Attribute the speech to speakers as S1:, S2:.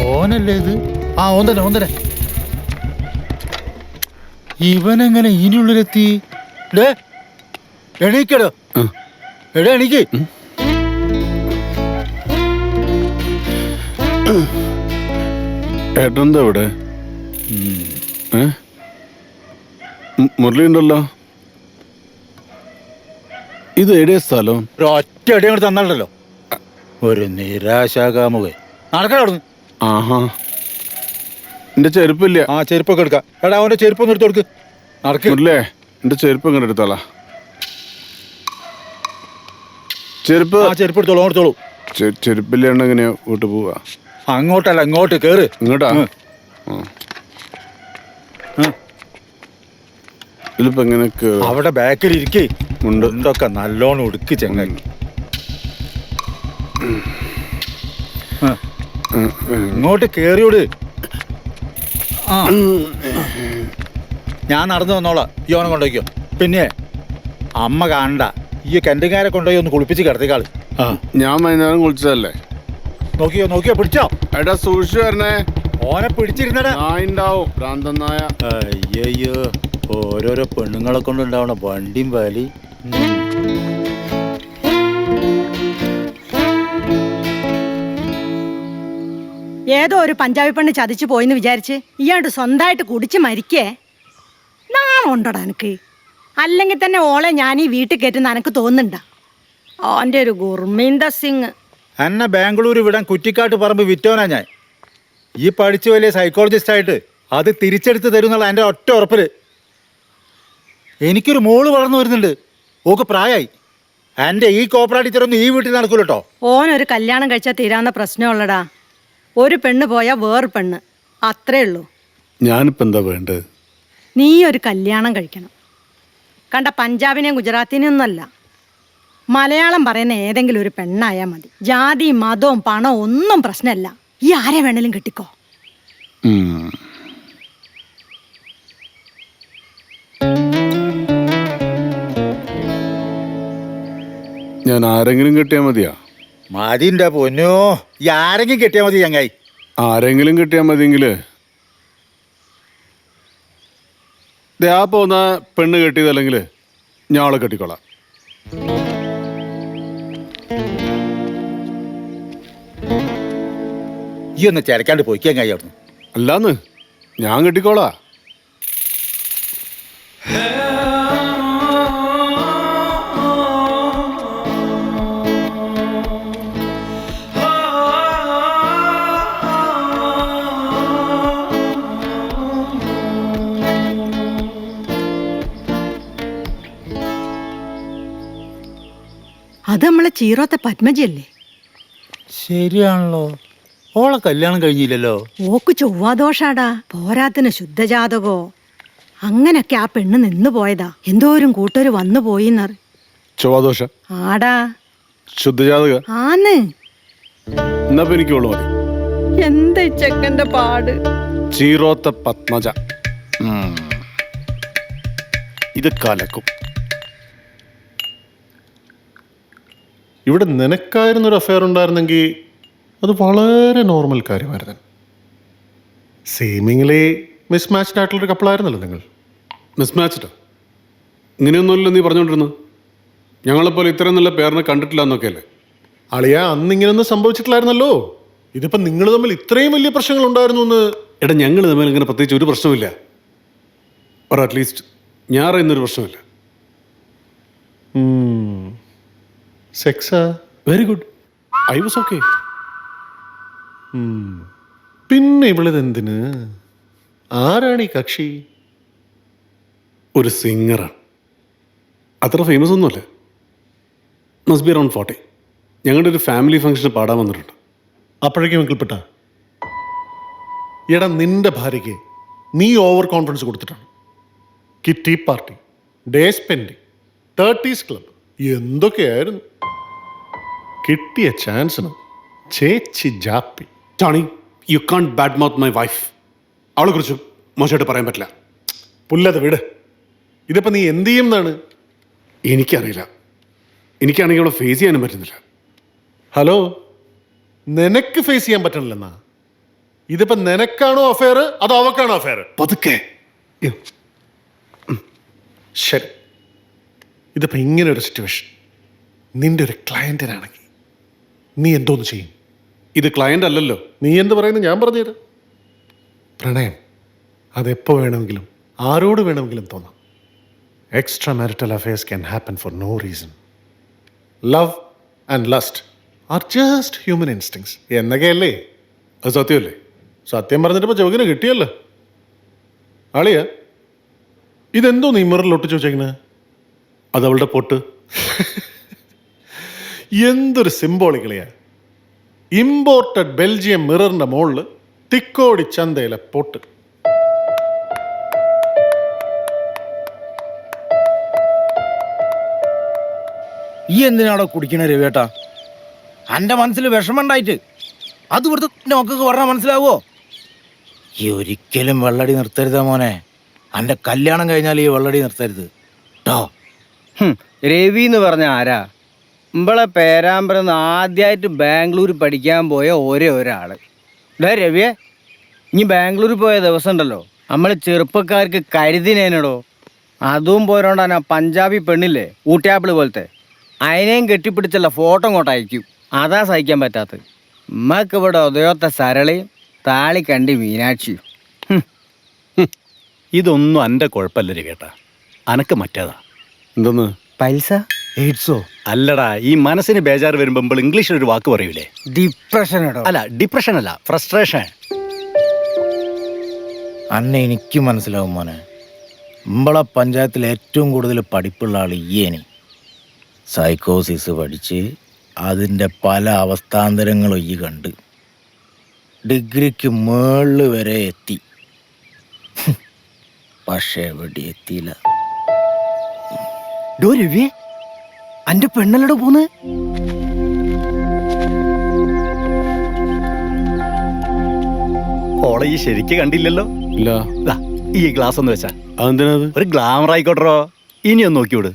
S1: ഓനല്ലേ ഇത്? ആ ഓൻ തന്നെ. ഇവനെങ്ങനെ ഇതിനുള്ളിലെത്തി? എണീക്കടോ, എണീക്ക്.
S2: ഏട്ടനെന്താ ഇവിടെ? മുരളി ഉണ്ടല്ലോ. ഇത് എവിടെയ സ്ഥലം?
S1: ഒറ്റ അടി അങ്ങോട്ട് തന്നാലോ. ഒരു നിരാശാകാമുക. നടക്കടന്ന്.
S2: ആഹാ, എന്റെ ചെരുപ്പില്ല.
S1: ആ ചെരുപ്പൊക്കെ എടുക്കാം. എടാ അവന്റെ ചെരുപ്പൊന്നും എടുത്തു കൊടുക്ക്. നടക്ക്.
S2: മുരളിയെ, എന്റെ ചെരുപ്പ് ഇങ്ങോട്ട് എടുത്തോളാ. ചെരുപ്പ്
S1: എടുത്തോളൂ.
S2: ചെരുപ്പില്ലാണ്ട് എങ്ങനെയാ വീട്ടിൽ പോവാ?
S1: അങ്ങോട്ടല്ല, ഇങ്ങോട്ട് കേറ്.
S2: ഇങ്ങോട്ടാ? ഇതിലിപ്പോ എങ്ങനെ?
S1: അവിടെ ബാക്കിൽ ഇരിക്കേ. മുണ്ടൊക്കെ നല്ലോണം ഉടുക്ക് ചെങ്ങായി. ഇങ്ങോട്ട് കേറിയോട്. ഞാൻ നടന്നു വന്നോളാം, ഈ ഓണം കൊണ്ടുപോയിക്കോ. പിന്നെ അമ്മ കാണണ്ട, ഈ കെണ്ടുകാരെ കൊണ്ടുപോയി ഒന്ന് കുളിപ്പിച്ച് കിടത്തിക്കാള്.
S2: ഞാൻ വൈകുന്നേരം കുളിച്ചതല്ലേ.
S1: നോക്കിയോ പിടിച്ചോ.
S2: എടാ സൂക്ഷിച്ചു വരണേ.
S1: ഓനെ പിടിച്ചിരുന്നടാ.
S2: നായുണ്ടാവും, ഭ്രാന്തൻ നായ.
S1: അയ്യോ, ഓരോരോ പെണ്ണുങ്ങളെ കൊണ്ടുണ്ടാവണ വണ്ടിയും വലി.
S3: ഏതോ ഒരു പഞ്ചാബി പെണ്ണ് ചതിച്ചു പോയിന്ന് വിചാരിച്ച് ഇയാണ്ട് സ്വന്തമായിട്ട് കുടിച്ച് മരിക്കേ? നാണുണ്ടോടാ എനിക്ക്? അല്ലെങ്കിൽ തന്നെ ഓളെ ഞാൻ ഈ വീട്ടിൽ കയറ്റുന്ന എനിക്ക് തോന്നുന്നുണ്ടാ. ഓൻ്റെ ഒരു ഗുർമീന്ദർ സിംഗ്.
S1: എന്നെ ബാംഗ്ലൂർ വിടാൻ കുറ്റിക്കാട്ട് പറമ്പ് വിറ്റോനാ ഞാൻ. ഈ പഠിച്ചു വലിയ സൈക്കോളജിസ്റ്റ് ആയിട്ട് അത് തിരിച്ചെടുത്ത് തരുന്നുള്ള എൻ്റെ ഒറ്റ ഉറപ്പില്. എനിക്കൊരു മോള് വളർന്നു വരുന്നുണ്ട്. ഓക്ക് പ്രായമായി. എൻ്റെ ഈ കോപ്പറേറ്റീച്ചറൊന്നും ഈ വീട്ടിൽ നടക്കൂല കേട്ടോ.
S3: ഓനൊരു കല്യാണം കഴിച്ചാൽ തീരാവുന്ന പ്രശ്നമുള്ളടാ. ഒരു പെണ്ണ് പോയാൽ വേറെ പെണ്ണ്, അത്രേ ഉള്ളൂ.
S2: ഞാനിപ്പോ എന്താ വേണ്ടത്?
S3: നീ ഒരു കല്യാണം കഴിക്കണം. കണ്ട പഞ്ചാബിനെയും ഗുജറാത്തിനെയും ഒന്നുമല്ല, മലയാളം പറയുന്ന ഏതെങ്കിലും ഒരു പെണ്ണായാൽ മതി. ജാതി മതവും പണവും ഒന്നും പ്രശ്നമല്ല. ഈ ആരെ വേണേലും കെട്ടിക്കോ.
S2: ഞാൻ ആരെങ്കിലും കിട്ടിയാ മതിയാ?
S1: മതിന്റെ പൊന്നോ, ഈ ആരെങ്കിലും കെട്ടിയാ മതി ചങ്ങായി.
S2: ആരെങ്കിലും കിട്ടിയാ മതിയെങ്കില് ആ പോന്ന പെണ്ണ് കെട്ടിയതല്ലെങ്കിൽ ഞാൻ അവളെ കെട്ടിക്കോളാം.
S1: ഈ ഒന്ന് ചിരക്കാണ്ട് പോയിക്കാൻ കഴിയായിരുന്നു.
S2: അല്ലാന്ന് ഞാൻ കെട്ടിക്കോളാ.
S3: അത് നമ്മളെ ചീറോത്തെ പത്മജിയല്ലേ?
S1: ശരിയാണല്ലോ, ഓളെ കല്യാണം കഴിഞ്ഞില്ലല്ലോ.
S3: ഓക്ക് ചൊവ്വാദോഷാടാ, പോരാത്തിന് ശുദ്ധജാതകോ. അങ്ങനൊക്കെ ആ പെണ്ണ് നിന്ന് പോയതാ. എന്തോരും കൂട്ടര് വന്നു പോയിന്നർ.
S2: ചൊവ്വാദോഷം?
S3: ആടാ,
S2: ശുദ്ധജാതക
S3: ആന്ന്.
S2: എന്നാ എനിക്കുള്ളു മതി.
S3: എന്താ ചെക്കന്റെ പാട്?
S2: ചീറോത്ത പത്മജ. ഇത് കലക്കും.
S4: ഇവിടെ നിനക്കായിരുന്നൊരു അഫെയർ ഉണ്ടായിരുന്നെങ്കിൽ അത് വളരെ നോർമൽ കാര്യമായിരുന്നു. സീമിംഗ്ലി മിസ്മാച്ച്ഡ് ആയിട്ടുള്ളൊരു കപ്പിളായിരുന്നല്ലോ നിങ്ങൾ.
S2: മിസ്മാച്ച്ഡോ? ഇങ്ങനെയൊന്നുമല്ലോ നീ പറഞ്ഞോണ്ടിരുന്നു. ഞങ്ങളെപ്പോലെ ഇത്രയും നല്ല പേരിനെ കണ്ടിട്ടില്ല എന്നൊക്കെയല്ലേ?
S4: അളിയ, അന്ന് ഇങ്ങനെയൊന്നും സംഭവിച്ചിട്ടില്ലായിരുന്നല്ലോ. ഇതിപ്പം നിങ്ങൾ തമ്മിൽ ഇത്രയും വലിയ പ്രശ്നങ്ങൾ ഉണ്ടായിരുന്നു എന്ന്.
S2: എടാ, ഞങ്ങൾ തമ്മിൽ ഇങ്ങനെ പ്രത്യേകിച്ച് ഒരു പ്രശ്നമില്ല. ഓർ അറ്റ്ലീസ്റ്റ് ഞാൻ അറിയുന്നൊരു പ്രശ്നമില്ല.
S4: സെക്സാ?
S2: Very good, I was okay.
S4: പിന്നെ ഇവളിതെന്തിന്? ആരാണ് ഈ കക്ഷി?
S2: ഒരു സിംഗറാണ്. അത്ര ഫേമസ് ഒന്നുമല്ല. Must be around 40. ഞങ്ങളുടെ ഒരു ഫാമിലി ഫംഗ്ഷന് പാടാൻ വന്നിട്ടുണ്ട്.
S4: അപ്പോഴേക്കും വിൽപ്പെട്ട എടാ, നിന്റെ ഭാര്യയ്ക്ക് നീ ഓവർ കോൺഫിഡൻസ് കൊടുത്തിട്ടാണ്. Kitty party, day spending, 30s club, എന്തൊക്കെയായിരുന്നു. കിട്ടിയ ചാൻസിന് ചേച്ചി ജാപ്പി.
S2: Johnny, you can't bad mouth my wife. അവളെ കുറിച്ച് മോശമായിട്ട് പറയാൻ പറ്റില്ല.
S4: പുല്ലത് വിട്. ഇതിപ്പോ നീ എന്ത് ചെയ്യുന്നതാണ്?
S2: എനിക്കറിയില്ല. എനിക്കാണെങ്കിൽ അവളെ ഫേസ് ചെയ്യാനും പറ്റുന്നില്ല.
S4: ഹലോ, നിനക്ക് ഫേസ് ചെയ്യാൻ പറ്റണില്ലെന്നാ? ഇതിപ്പോ നിനക്കാണോ അഫയർ അതോ അവക്കാണോ അഫയർ?
S2: പതുക്കെ.
S4: ശരി, ഇതിപ്പോ ഇങ്ങനെ ഒരു സിറ്റുവേഷൻ നിന്റെ ഒരു ക്ലയന്റിനാണെങ്കിൽ നീ എന്തോന്ന് ചെയ്യും?
S2: ഇത് ക്ലയന്റ് അല്ലല്ലോ.
S4: നീ എന്ത് പറയുന്നു ഞാൻ പറഞ്ഞുതരാം. പ്രണയം അതെപ്പോ വേണമെങ്കിലും ആരോട് വേണമെങ്കിലും തോന്നാം. Extra marital affairs can happen for no reason. Love and lust are just human instincts എന്നൊക്കെയല്ലേ?
S2: അത് സത്യമല്ലേ?
S4: സത്യം പറഞ്ഞിട്ട് ഇപ്പൊ ജോഗിനെ കിട്ടിയല്ലോ. ആളിയാ, ഇതെന്തോ നീ മിററിൽ ഒട്ടിച്ചു വെച്ചേക്കുന്നത്?
S2: അത് അവളുടെ പൊട്ട്.
S4: എന്തൊരു സിംബോളിക്കളിയാ. ഇമ്പോർട്ടഡ് ബെൽജിയം മിററിന്റെ മുകളിൽ തിക്കോടി ചന്തയിലെ പൊട്ട്.
S5: ഈ എന്തിനാണോ കുടിക്കണ രവിയേട്ടാ? എൻ്റെ മനസ്സിൽ വിഷമമുണ്ടായിട്ട് അത് ഇവിടുത്തെ നോക്കൊക്കെ പറഞ്ഞാൽ മനസ്സിലാവോ? ഈ ഒരിക്കലും വെള്ളടി നിർത്തരുതാ മോനെ. എൻ്റെ കല്യാണം കഴിഞ്ഞാൽ ഈ വെള്ളടി നിർത്തരുത് കേട്ടോ.
S6: രവി എന്ന് പറഞ്ഞ ആരാ? നമ്മളെ പേരാമ്പ്രന്ന് ആദ്യമായിട്ട് ബാംഗ്ലൂർ പഠിക്കാൻ പോയ ഒരേ ഒരാള്. രവിയെ, ഇനി ബാംഗ്ലൂർ പോയ ദിവസം ഉണ്ടല്ലോ, നമ്മൾ ചെറുപ്പക്കാർക്ക് കരുതിനേനടോ. അതും പോരോണ്ടാണ് ആ പഞ്ചാബി പെണ്ണില്ലേ, ഊട്ടിയാപ്പിള് പോലത്തെ, അതിനെയും കെട്ടിപ്പിടിച്ചുള്ള ഫോട്ടോ അങ്ങോട്ട് അയക്കും. അതാ സഹിക്കാൻ പറ്റാത്തത്. ഉമ്മക്ക് ഇവിടെ ഉദയോത്തെ സരളയും താളിക്കണ്ടി മീനാക്ഷിയും.
S7: ഇതൊന്നും എൻ്റെ കുഴപ്പമില്ല രവിയേട്ടാ, അനക്ക് മറ്റേതാ.
S2: എന്തെന്ന്?
S6: പൈസ
S5: എയ്ഡ്സോ?
S7: അല്ലടാ, ഈ മനസ്സിന് ബേജാറ് വരുമ്പോൾ ഇംഗ്ലീഷിൽ ഒരു വാക്ക് പറയൂലേ?
S6: ഡിപ്രഷൻ ഇടോ.
S7: അല്ല, ഡിപ്രഷൻ അല്ല, ഫ്രസ്ട്രേഷൻ.
S5: അന്നെ എനിക്ക് മനസ്സിലാവും മോനെ. നമ്മളെ പഞ്ചായത്തിൽ ഏറ്റവും കൂടുതൽ പഠിപ്പുള്ള ആൾ ഈയേനി. സൈക്കോസിസ് പഠിച്ച് അതിൻ്റെ പല അവസ്ഥാന്തരങ്ങളും ഈ കണ്ട് ഡിഗ്രിക്ക് മേളിൽ വരെ എത്തി. പക്ഷേ എവിടെ എത്തിയില്ല.
S6: ഡോ രവിയെ, അന്റെ പെണ്ണല്ലടോ പോന്ന്.
S7: ഓളെ ഈ ശരിക്ക് കണ്ടില്ലല്ലോ.
S2: ഇല്ല.
S7: ദാ, ഈ ഗ്ലാസ് ഒന്ന് വെച്ചാ
S2: അതെന്തിനാ അത്?
S7: ഒരു ഗ്ലാമർ ആയിക്കോട്ടോ. ഇനി ഒന്ന് നോക്കിയോട്.